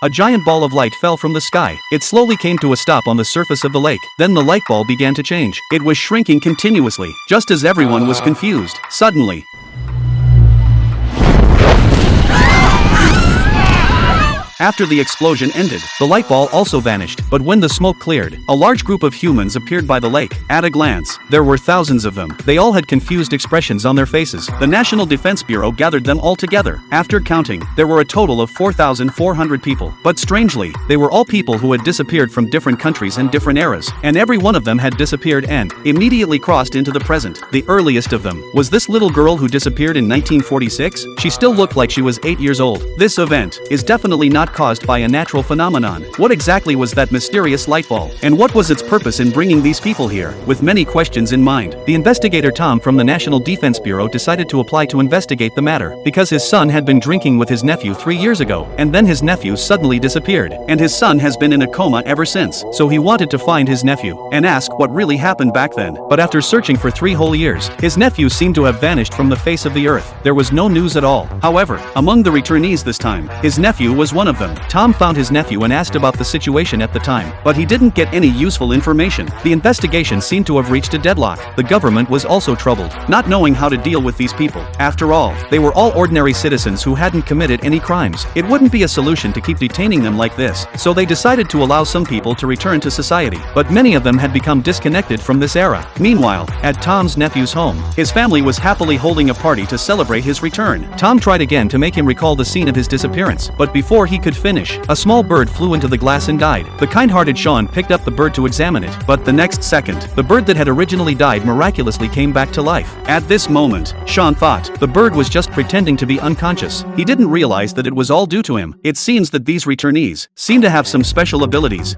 A giant ball of light fell from the sky. It slowly came to a stop on the surface of the lake. Then the light ball began to change. It was shrinking continuously, just as everyone was confused. Suddenly, after the explosion ended, the light ball also vanished. But when the smoke cleared, a large group of humans appeared by the lake. At a glance, there were thousands of them. They all had confused expressions on their faces. The National Defense Bureau gathered them all together. After counting, there were a total of 4,400 people. But strangely, they were all people who had disappeared from different countries and different eras. And every one of them had disappeared and immediately crossed into the present. The earliest of them was this little girl who disappeared in 1946. She still looked like she was 8 years old. This event is definitely not caused by a natural phenomenon. What exactly was that mysterious light ball? And what was its purpose in bringing these people here? With many questions in mind, the investigator Tom from the National Defense Bureau decided to apply to investigate the matter, because his son had been drinking with his nephew 3 years ago, and then his nephew suddenly disappeared, and his son has been in a coma ever since. So he wanted to find his nephew and ask what really happened back then. But after searching for 3 whole years, his nephew seemed to have vanished from the face of the earth. There was no news at all. However, among the returnees this time, his nephew was one of them. Tom found his nephew and asked about the situation at the time, but he didn't get any useful information. The investigation seemed to have reached a deadlock. The government was also troubled, not knowing how to deal with these people. After all, they were all ordinary citizens who hadn't committed any crimes. It wouldn't be a solution to keep detaining them like this, so they decided to allow some people to return to society. But many of them had become disconnected from this era. Meanwhile, at Tom's nephew's home, his family was happily holding a party to celebrate his return. Tom tried again to make him recall the scene of his disappearance, but before he could finish, a small bird flew into the glass and died. The kind-hearted Sean picked up the bird to examine it, but the next second, the bird that had originally died miraculously came back to life. At this moment, Sean thought the bird was just pretending to be unconscious. He didn't realize that it was all due to him. It seems that these returnees seem to have some special abilities.